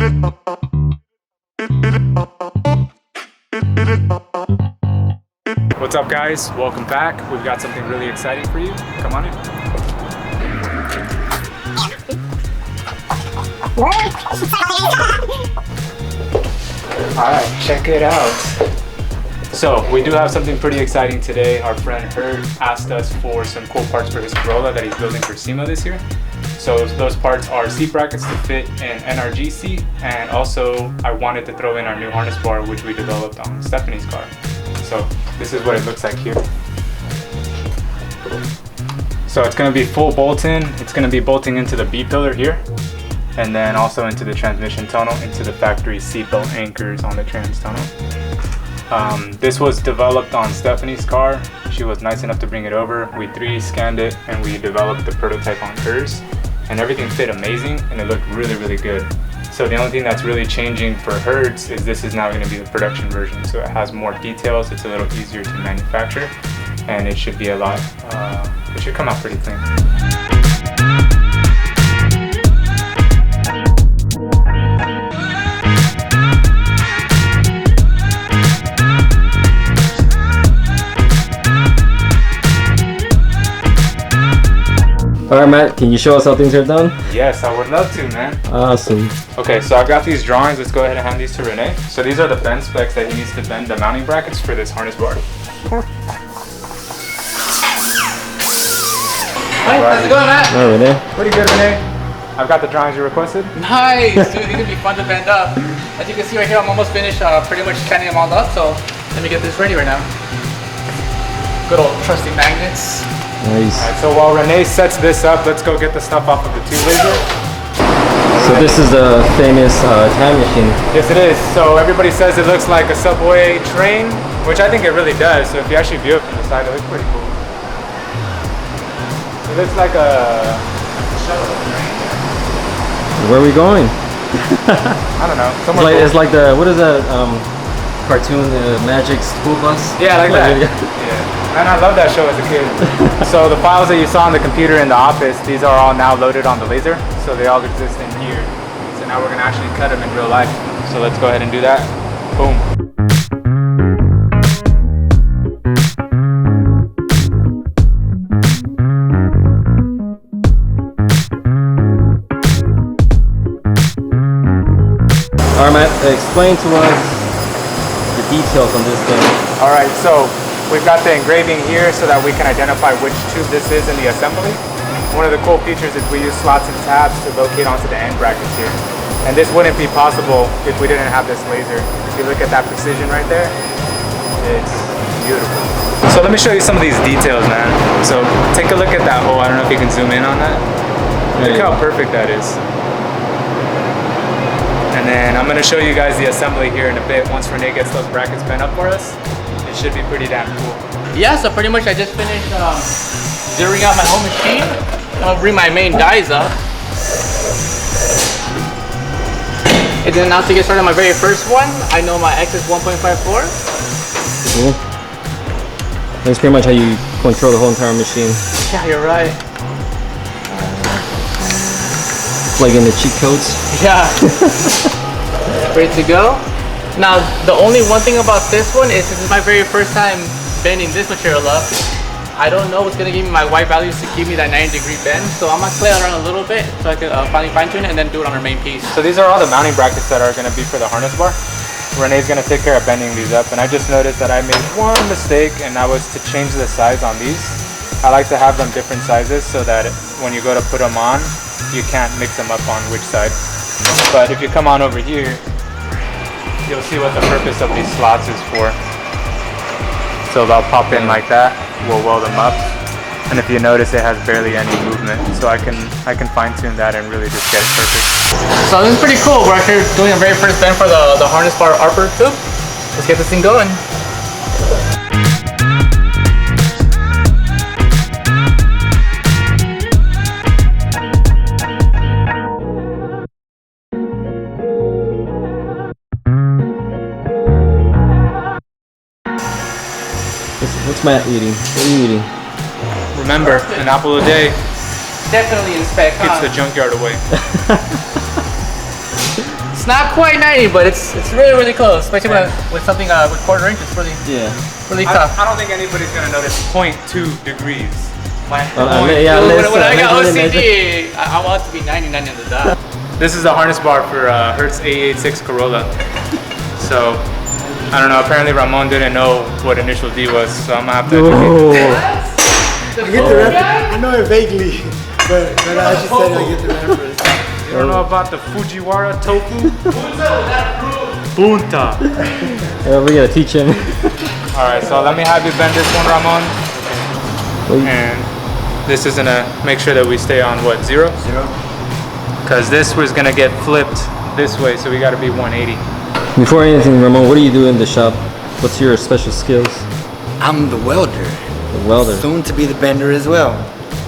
What's up, guys? Welcome back. We've got something really exciting for you. Come on in. Alright, check it out. So, we do have something pretty exciting today. Our friend Herb asked us for some cool parts for his Corolla that he's building for SEMA this year. So those parts are seat brackets to fit an NRG seat, and also I wanted to throw in our new harness bar, which we developed on Stephanie's car. So this is what it looks like here. So it's going to be full bolt-in. It's going to be bolting into the B pillar here, and then also into the transmission tunnel, into the factory seatbelt anchors on the trans tunnel. This was developed on Stephanie's car. She was nice enough to bring it over. We 3D scanned it and we developed the prototype on hers, and everything fit amazing and it looked really, really good. So the only thing that's really changing for hers is this is now going to be the production version. So it has more details, it's a little easier to manufacture, and it should be a lot, it should come out pretty clean. Alright, Matt, can you show us how things are done? Yes, I would love to, man. Awesome. Okay, so I've got these drawings. Let's go ahead and hand these to Renee. So these are the bend specs that he needs to bend the mounting brackets for this harness bar. Hi, how's it going, Matt? Alright, Renee. Pretty good, Renee. I've got the drawings you requested. Nice, dude, these are gonna be fun to bend up. As you can see right here, I'm almost finished pretty much canning them all up, so let me get this ready right now. Good old trusty magnets. Nice. Alright, so while Renee sets this up, let's go get the stuff off of the tube laser. So this is the famous time machine. Yes, it is. So everybody says it looks like a subway train, which I think it really does. So if you actually view it from the side, it looks pretty cool. It looks like a shuttle train. Where are we going? I don't know. It's like the, what is that cartoon, the Magic School Bus? Yeah, like that. Yeah. Man, I love that show as a kid. So the files that you saw on the computer in the office, these are all now loaded on the laser. So they all exist in here. So now we're gonna actually cut them in real life. So let's go ahead and do that. Boom. Alright, Matt, explain to us the details on this thing. Alright, so we've got the engraving here so that we can identify which tube this is in the assembly. One of the cool features is we use slots and tabs to locate onto the end brackets here. And this wouldn't be possible if we didn't have this laser. If you look at that precision right there, it's beautiful. So let me show you some of these details, man. So take a look at that hole. I don't know if you can zoom in on that. Look how perfect that is. And then I'm going to show you guys the assembly here in a bit once Renee gets those brackets bent up for us. It should be pretty damn cool. Yeah, so pretty much I just finished zeroing out my whole machine. I'm gonna bring my main dies up. And then now to get started on my very first one, I know my X is 1.54. Cool. That's pretty much how you control the whole entire machine. Yeah, you're right. Plug in the cheat codes. Yeah. Ready to go? Now, the only one thing about this one is this is my very first time bending this material up. I don't know what's gonna give me my white values to give me that 90-degree bend, so I'm gonna play around a little bit so I can finally fine-tune it and then do it on our main piece. So these are all the mounting brackets that are gonna be for the harness bar. Renee's gonna take care of bending these up, and I just noticed that I made one mistake, and that was to change the size on these. I like to have them different sizes so that when you go to put them on, you can't mix them up on which side. But if you come on over here, you'll see what the purpose of these slots is for. So they'll pop in like that, we'll weld them up, and if you notice it has barely any movement, so I can fine tune that and really just get it perfect. So this is pretty cool. We're actually doing a very first bend for the harness bar arbor tube. Let's get this thing going. What's Matt eating? What are you eating? Remember, an apple a day Definitely inspect, keeps the junkyard away. It's not quite 90, but it's really close. Especially with something with quarter inch, it's really tough. I don't think anybody's gonna notice 0.2 degrees. When I got OCD, I want it to be 99 on the dot. This is the harness bar for Hertz AE86 Corolla. So, I don't know, apparently Ramon didn't know what initial D was, so I'm gonna have to educate him. I know it vaguely, but I just said I get the reference. You don't know about the Fujiwara tofu? Punta. We gotta teach him. Alright, so let me have you bend this one, Ramon. And this is gonna make sure that we stay on what, 0? 0. Because this was gonna get flipped this way, so we gotta be 180. Before anything, Ramon, what do you do in the shop? What's your special skills? I'm the welder. The welder. Soon to be the bender as well.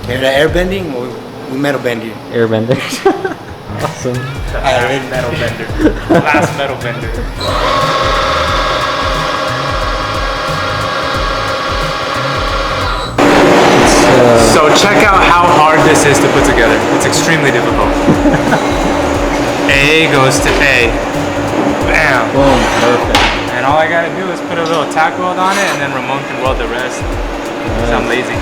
Hear the air bending? We metal bend you. Air bender. Awesome. Last metal bender. Last metal bender. So check out how hard this is to put together. It's extremely difficult. A goes to A. Bam. Boom. Perfect. And all I gotta do is put a little tack weld on it, and then Ramon can weld the rest. Because I'm lazy.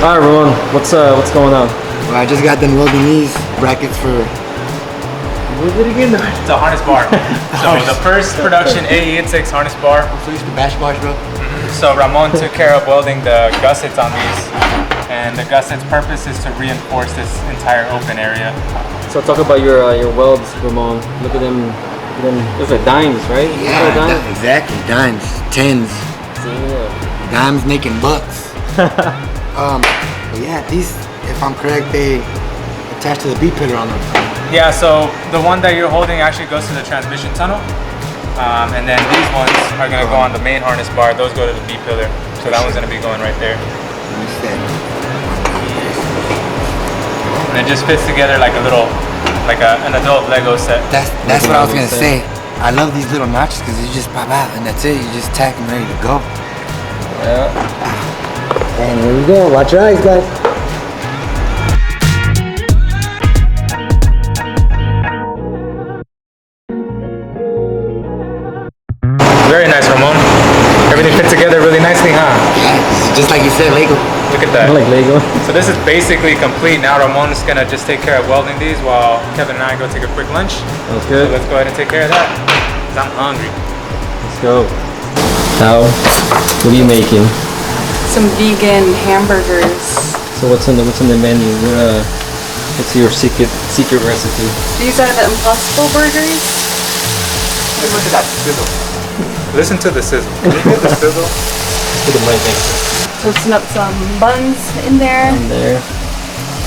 Alright, Ramon, what's going on? Well, I just got done welding these brackets for. What was it again? It's a harness bar. So the first production AE86 harness bar. Please, the bash bars, bro. So Ramon took care of welding the gussets on these, and the gussets' purpose is to reinforce this entire open area. So talk about your welds, Ramon. Look at them. Those are dimes, right? Yeah, exactly. Dimes, tens. Yeah. Dimes making bucks. But yeah, these, if I'm correct, they attach to the B pillar on them. Yeah, so the one that you're holding actually goes to the transmission tunnel. And then these ones are gonna go on the main harness bar. Those go to the B pillar. So that one's gonna be going right there. And it just fits together like a little, an adult Lego set. That's what I was gonna say. I love these little notches because you just pop out and that's it. You just tack and ready to go. Yeah. And here we go. Watch your eyes, guys. Very nice, Ramon. Everything fits together really nicely, huh? Yeah, just like you said, Lego. Look at that. I like Lego. So this is basically complete. Now Ramon's gonna just take care of welding these while Kevin and I go take a quick lunch. Sounds good. So let's go ahead and take care of that. 'Cause I'm hungry. Let's go. How? What are you making? Some vegan hamburgers. So what's in the menu? What's your secret recipe? These are the Impossible Burgers. Listen to that sizzle. Listen to the sizzle. Can you hear the sizzle? Put the mic next to Toasting up some buns in there. there.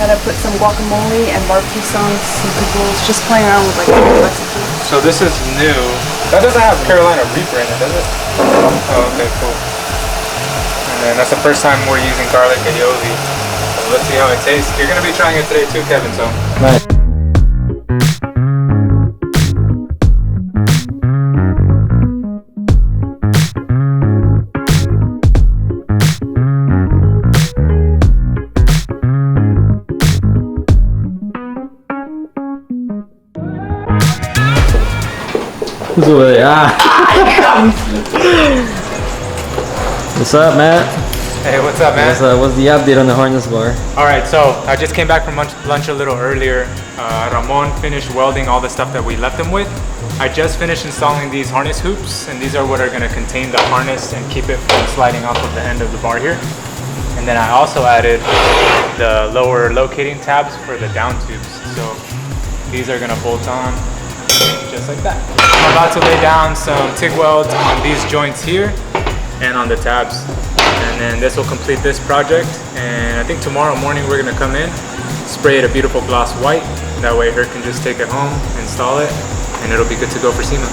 Gotta put some guacamole and barbecue sauce. Some people just playing around with like the recipe. So this is new. That doesn't have Carolina Reaper in it, does it? Oh, okay, cool. And that's the first time we're using garlic aioli. So let's see how it tastes. You're gonna be trying it today too, Kevin, so. Nice. Who's over there? What's up, Matt? Hey, what's up, man? What's the update on the harness bar? Alright, so I just came back from lunch a little earlier. Ramon finished welding all the stuff that we left him with. I just finished installing these harness hoops, and these are what are going to contain the harness and keep it from sliding off of the end of the bar here. And then I also added the lower locating tabs for the down tubes. So these are going to bolt on just like that. I'm about to lay down some TIG welds on these joints here and on the tabs. And then this will complete this project. And I think tomorrow morning we're gonna come in, spray it a beautiful gloss white. That way her can just take it home, install it, and it'll be good to go for SEMA.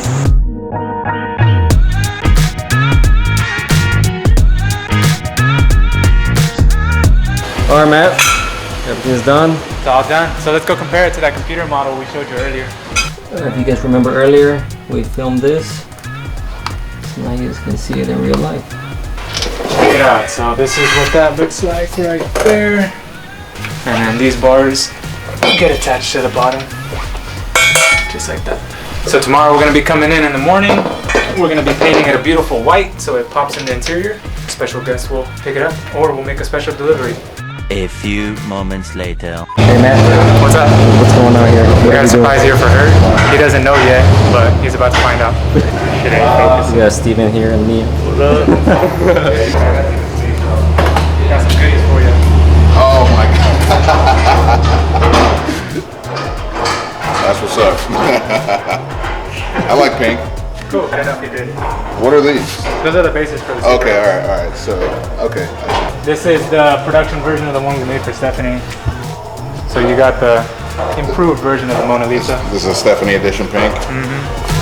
All right, Matt. Everything's done. It's all done. So let's go compare it to that computer model we showed you earlier. If you guys remember earlier, we filmed this. So now you guys can see it in real life. Check it out. So this is what that looks like right there. And then these bars get attached to the bottom. Just like that. So tomorrow we're going to be coming in the morning. We're going to be painting it a beautiful white so it pops in the interior. Special guest will pick it up or we'll make a special delivery. A few moments later. Hey Matt, What's up? what's going on here? We got a surprise here for her. He doesn't know yet, but he's about to find out. Shit ain't focused. We got Steven here and me. Got some goodies for you. Oh my god. That's what's up. I like pink. Cool. I don't know if you did. What are these? Those are the bases for the Okay, secret. alright. So, okay. This is the production version of the one we made for Stephanie. So you got the improved version of the Mona Lisa. This is a Stephanie edition pink. Mm-hmm.